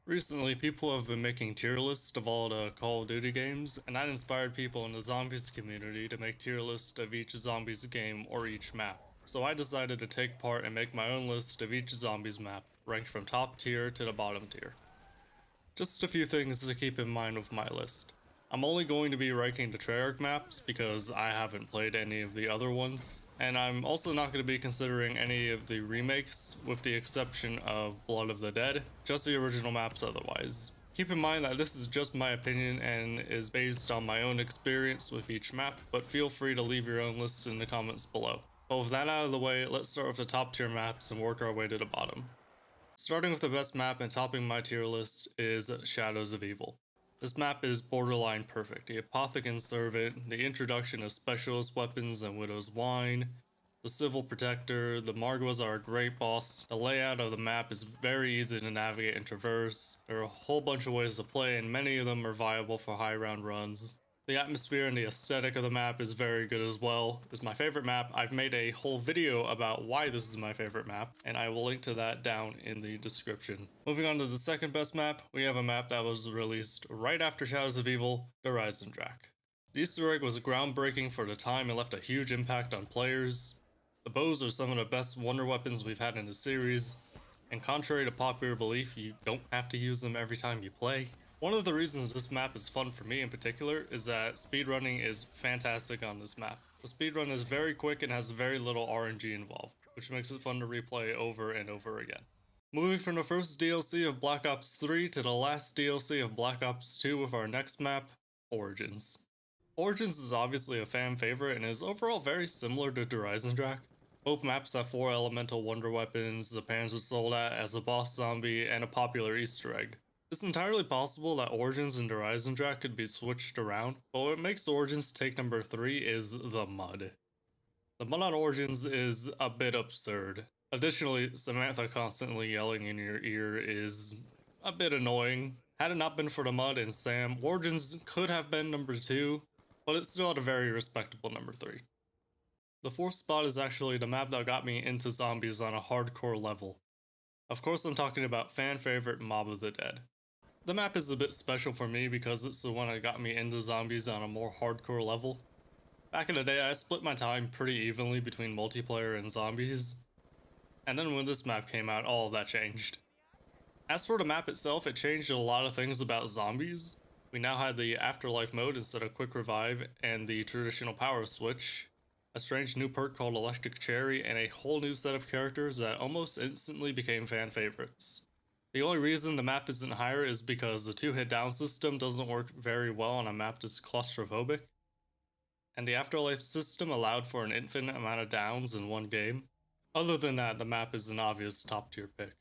Recently, people have been making tier lists of all the Call of Duty games, and that inspired people in the Zombies community to make tier lists of each Zombies game or each map. So I decided to take part and make my own list of each Zombies map, ranked from top tier to the bottom tier. Just a few things to keep in mind with my list. I'm only going to be ranking the Treyarch maps because I haven't played any of the other ones, and I'm also not going to be considering any of the remakes with the exception of Blood of the Dead, just the original maps otherwise. Keep in mind that this is just my opinion and is based on my own experience with each map, but feel free to leave your own list in the comments below. But with that out of the way, let's start with the top tier maps and work our way to the bottom. Starting with the best map and topping my tier list is Shadows of Evil. This map is borderline perfect. The Apothecon Servant, the introduction of specialist weapons and Widow's Wine, the Civil Protector, the Margwas are a great boss. The layout of the map is very easy to navigate and traverse. There are a whole bunch of ways to play and many of them are viable for high round runs. The atmosphere and the aesthetic of the map is very good as well. It's my favorite map. I've made a whole video about why this is my favorite map, and I will link to that down in the description. Moving on to the second best map, we have a map that was released right after Shadows of Evil, the Drak. The Easter egg was groundbreaking for the time and left a huge impact on players. The bows are some of the best wonder weapons we've had in the series, and contrary to popular belief, you don't have to use them every time you play. One of the reasons this map is fun for me in particular is that speedrunning is fantastic on this map. The speedrun is very quick and has very little RNG involved, which makes it fun to replay over and over again. Moving from the first DLC of Black Ops 3 to the last DLC of Black Ops 2 with our next map, Origins. Origins is obviously a fan favorite and is overall very similar to Drak. Both maps have 4 elemental wonder weapons, the Panzer Soldat as a boss zombie, and a popular Easter egg. It's entirely possible that Origins and Drak could be switched around, but what makes Origins take number 3 is the mud. The mud on Origins is a bit absurd. Additionally, Samantha constantly yelling in your ear is a bit annoying. Had it not been for the mud and Sam, Origins could have been number 2, but it's still at a very respectable number 3. The fourth spot is actually the map that got me into zombies on a hardcore level. Of course, I'm talking about fan favorite Mob of the Dead. The map is a bit special for me because it's the one that got me into zombies on a more hardcore level. Back in the day, I split my time pretty evenly between multiplayer and zombies, and then when this map came out, all of that changed. As for the map itself, it changed a lot of things about zombies. We now had the afterlife mode instead of quick revive, and the traditional power switch, a strange new perk called Electric Cherry, and a whole new set of characters that almost instantly became fan favorites. The only reason the map isn't higher is because the 2-hit down system doesn't work very well on a map that's claustrophobic, and the Afterlife system allowed for an infinite amount of downs in one game. Other than that, the map is an obvious top tier pick.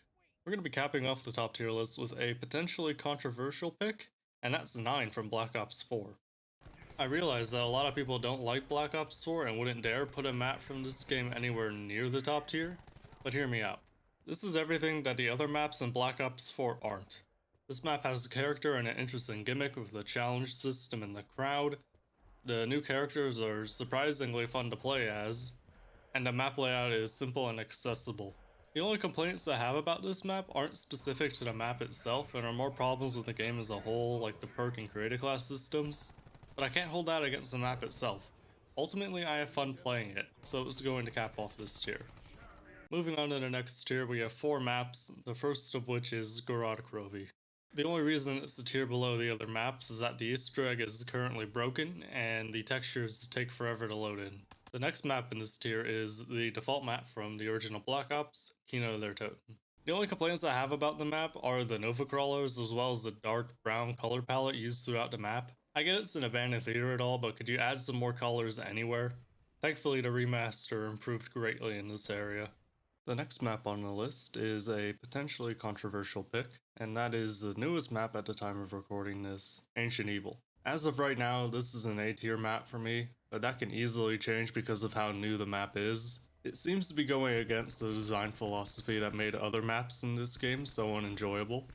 We're going to be capping off the top tier list with a potentially controversial pick, and that's 9 from Black Ops 4. I realize that a lot of people don't like Black Ops 4 and wouldn't dare put a map from this game anywhere near the top tier, but hear me out. This is everything that the other maps in Black Ops 4 aren't. This map has a character and an interesting gimmick with the challenge system and the crowd. The new characters are surprisingly fun to play as, and the map layout is simple and accessible. The only complaints I have about this map aren't specific to the map itself and are more problems with the game as a whole, like the perk and creator class systems, but I can't hold that against the map itself. Ultimately, I have fun playing it, so it's going to cap off this tier. Moving on to the next tier, we have 4 maps, the first of which is Gorod Krovi. The only reason it's the tier below the other maps is that the Easter egg is currently broken and the textures take forever to load in. The next map in this tier is the default map from the original Black Ops, Kino der Toten. The only complaints I have about the map are the Nova Crawlers as well as the dark brown color palette used throughout the map. I get it's an abandoned theater at all, but could you add some more colors anywhere? Thankfully the remaster improved greatly in this area. The next map on the list is a potentially controversial pick, and that is the newest map at the time of recording this, Ancient Evil. As of right now, this is an A tier map for me, but that can easily change because of how new the map is. It seems to be going against the design philosophy that made other maps in this game so unenjoyable,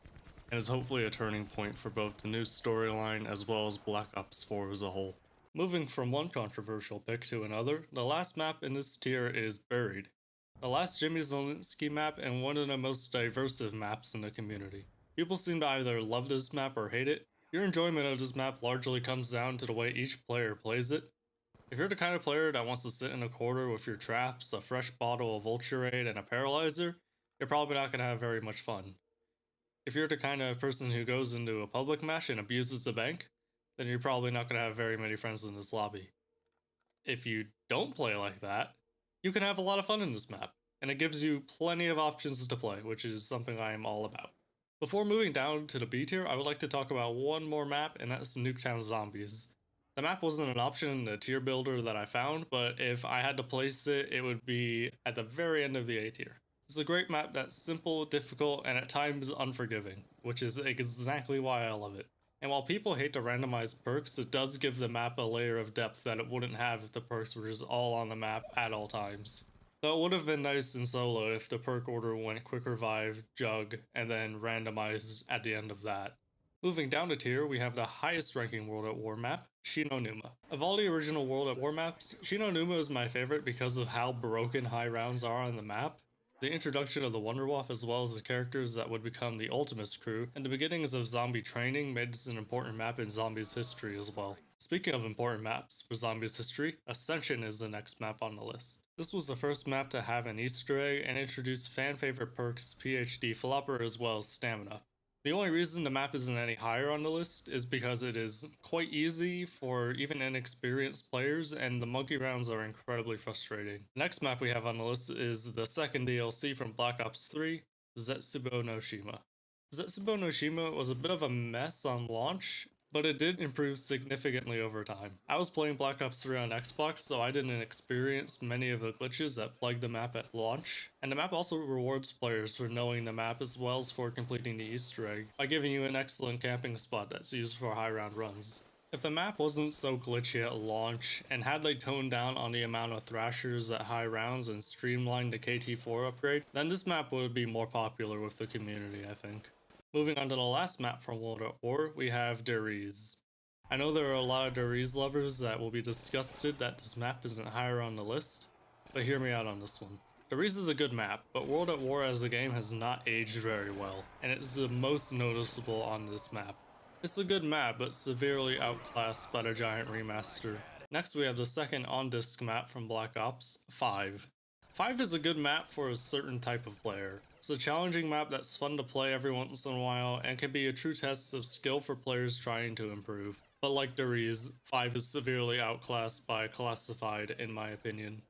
and is hopefully a turning point for both the new storyline as well as Black Ops 4 as a whole. Moving from one controversial pick to another, the last map in this tier is Buried. The last Jimmy Zielinski map and one of the most diversive maps in the community. People seem to either love this map or hate it. Your enjoyment of this map largely comes down to the way each player plays it. If you're the kind of player that wants to sit in a corner with your traps, a fresh bottle of Ultra Raid, and a paralyzer, you're probably not going to have very much fun. If you're the kind of person who goes into a public match and abuses the bank, then you're probably not going to have very many friends in this lobby. If you don't play like that, you can have a lot of fun in this map, and it gives you plenty of options to play, which is something I am all about. Before moving down to the B tier, I would like to talk about one more map, and that's Nuketown Zombies. The map wasn't an option in the tier builder that I found, but if I had to place it, it would be at the very end of the A tier. It's a great map that's simple, difficult, and at times unforgiving, which is exactly why I love it. And while people hate to randomize perks, it does give the map a layer of depth that it wouldn't have if the perks were just all on the map at all times. Though it would have been nice in solo if the perk order went Quick Revive, Jug, and then randomized at the end of that. Moving down a tier, we have the highest ranking World at War map, Shinonuma. Of all the original World at War maps, Shinonuma is my favorite because of how broken high rounds are on the map, the introduction of the Wonderwolf as well as the characters that would become the Ultimus crew, and the beginnings of zombie training made this an important map in Zombies history as well. Speaking of important maps for Zombies history, Ascension is the next map on the list. This was the first map to have an Easter egg and introduce fan favorite perks PhD Flopper as well as Stamina. The only reason the map isn't any higher on the list is because it is quite easy for even inexperienced players, and the monkey rounds are incredibly frustrating. The next map we have on the list is the second DLC from Black Ops 3, Zetsubou no Shima. Zetsubou no Shima was a bit of a mess on launch, but it did improve significantly over time. I was playing Black Ops 3 on Xbox, so I didn't experience many of the glitches that plagued the map at launch, and the map also rewards players for knowing the map as well as for completing the Easter egg, by giving you an excellent camping spot that's used for high round runs. If the map wasn't so glitchy at launch, and had they toned down on the amount of thrashers at high rounds and streamlined the KT4 upgrade, then this map would be more popular with the community, I think. Moving on to the last map from World at War, we have Deriz. I know there are a lot of Deriz lovers that will be disgusted that this map isn't higher on the list, but hear me out on this one. Deriz is a good map, but World at War as a game has not aged very well, and it's the most noticeable on this map. It's a good map, but severely outclassed by the giant remaster. Next we have the second on-disc map from Black Ops, 5. 5 is a good map for a certain type of player. It's a challenging map that's fun to play every once in a while and can be a true test of skill for players trying to improve. But like Deriz, 5 is severely outclassed by Classified in my opinion.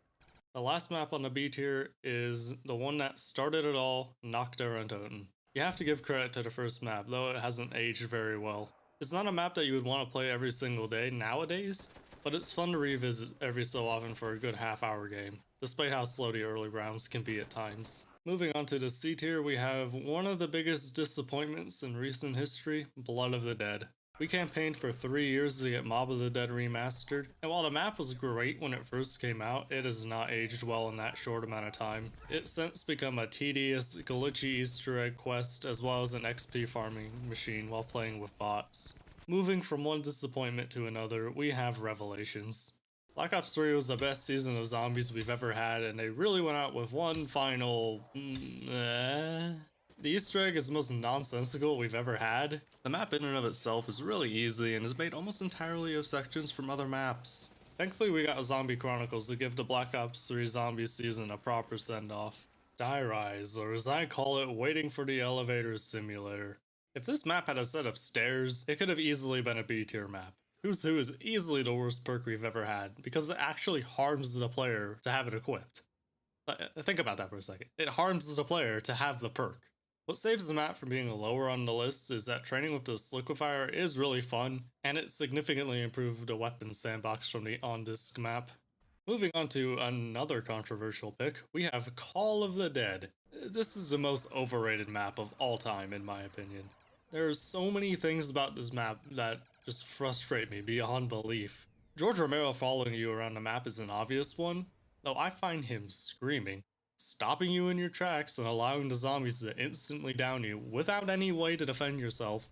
The last map on the B tier is the one that started it all, Nuketown. You have to give credit to the first map, though it hasn't aged very well. It's not a map that you would want to play every single day nowadays, but it's fun to revisit every so often for a good half-hour game, despite how slow the early rounds can be at times. Moving on to the C tier, we have one of the biggest disappointments in recent history, Blood of the Dead. We campaigned for 3 years to get Mob of the Dead remastered, and while the map was great when it first came out, it has not aged well in that short amount of time. It's since become a tedious, glitchy Easter egg quest as well as an XP farming machine while playing with bots. Moving from one disappointment to another, we have Revelations. Black Ops 3 was the best season of zombies we've ever had, and they really went out with one final... The Easter egg is the most nonsensical we've ever had. The map in and of itself is really easy and is made almost entirely of sections from other maps. Thankfully we got Zombie Chronicles to give the Black Ops 3 zombie season a proper send-off. Die Rise, or as I call it, Waiting for the Elevator Simulator. If this map had a set of stairs, it could have easily been a B tier map. Who's Who is easily the worst perk we've ever had, because it actually harms the player to have it equipped. Think about that for a second. It harms the player to have the perk. What saves the map from being lower on the list is that training with this liquefier is really fun, and it significantly improved the weapon sandbox from the on-disc map. Moving on to another controversial pick, we have Call of the Dead. This is the most overrated map of all time in my opinion. There are so many things about this map that just frustrate me beyond belief. George Romero following you around the map is an obvious one, though I find him screaming, stopping you in your tracks and allowing the zombies to instantly down you without any way to defend yourself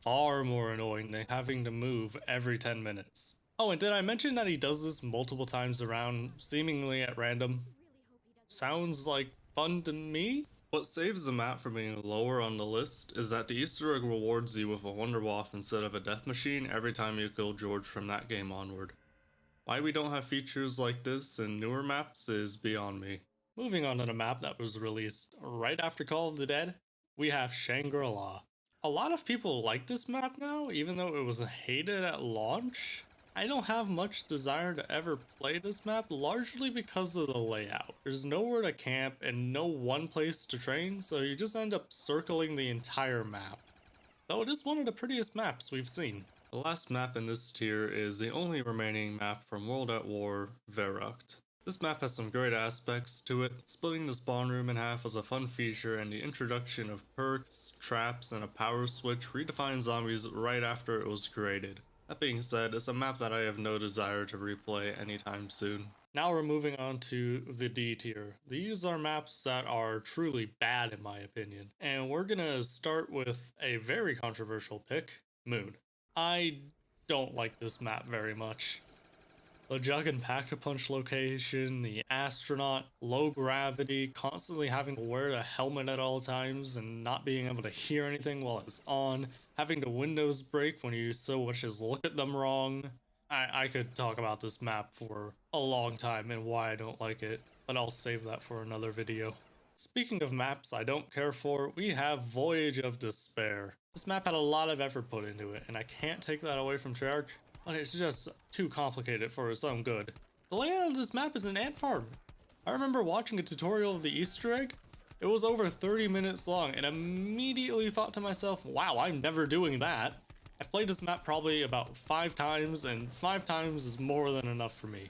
far more annoying than having to move every 10 minutes. Oh, and did I mention that he does this multiple times around, seemingly at random? Sounds like fun to me? What saves the map from being lower on the list is that the Easter egg rewards you with a Wonder Waff instead of a death machine every time you kill George from that game onward. Why we don't have features like this in newer maps is beyond me. Moving on to the map that was released right after Call of the Dead, we have Shangri-La. A lot of people like this map now, even though it was hated at launch. I don't have much desire to ever play this map, largely because of the layout. There's nowhere to camp and no one place to train, so you just end up circling the entire map. Though it is one of the prettiest maps we've seen. The last map in this tier is the only remaining map from World at War, Verrucht. This map has some great aspects to it. Splitting the spawn room in half was a fun feature, and the introduction of perks, traps, and a power switch redefined zombies right after it was created. That being said, it's a map that I have no desire to replay anytime soon. Now we're moving on to the D tier. These are maps that are truly bad in my opinion. And we're gonna start with a very controversial pick, Moon. I don't like this map very much. The Jug and Pack-a-Punch location, the astronaut, low gravity, constantly having to wear a helmet at all times and not being able to hear anything while it's on, having the windows break when you so much as look at them wrong. I could talk about this map for a long time and why I don't like it, but I'll save that for another video. Speaking of maps I don't care for, we have Voyage of Despair. This map had a lot of effort put into it, and I can't take that away from Treyarch, but it's just too complicated for its own good. The layout of this map is an ant farm. I remember watching a tutorial of the Easter egg. It was over 30 minutes long, and immediately thought to myself, wow, I'm never doing that. I've played this map probably about 5 times, and 5 times is more than enough for me.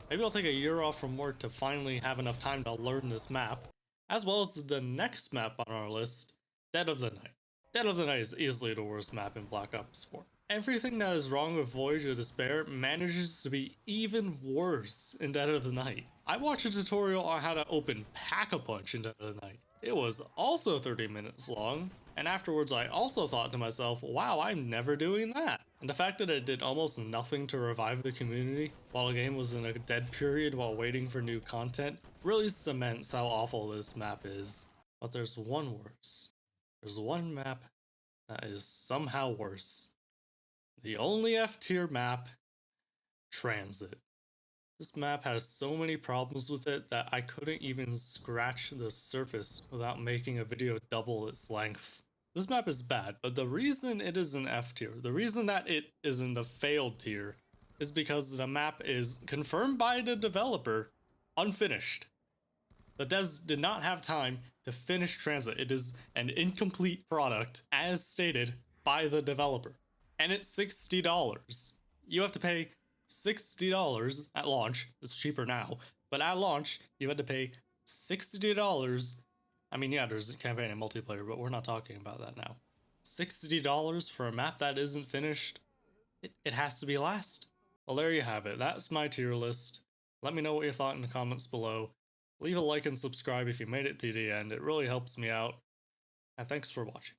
Maybe I'll take a year off from work to finally have enough time to learn this map, as well as the next map on our list, Dead of the Night. Dead of the Night is easily the worst map in Black Ops 4. Everything that is wrong with Voyage of Despair manages to be even worse in Dead of the Night. I watched a tutorial on how to open Pack-a-Punch in Dead of the Night. It was also 30 minutes long, and afterwards I also thought to myself, wow, I'm never doing that. And the fact that it did almost nothing to revive the community while the game was in a dead period while waiting for new content really cements how awful this map is. But there's one worse. There's one map that is somehow worse. The only F tier map, Transit. This map has so many problems with it that I couldn't even scratch the surface without making a video double its length. This map is bad, but the reason it is an F tier, the reason that it is in the failed tier, is because the map is confirmed by the developer unfinished. The devs did not have time to finish Transit. It is an incomplete product as stated by the developer. And it's $60. You have to pay $60 at launch. It's cheaper now, but at launch you had to pay $60. I mean, yeah, there's a campaign and multiplayer, but we're not talking about that now. $60 for a map that isn't finished. It has to be last. Well, there you have it. That's my tier list. Let me know what you thought in the comments below. Leave a like and subscribe if you made it to the end. It really helps me out. And thanks for watching.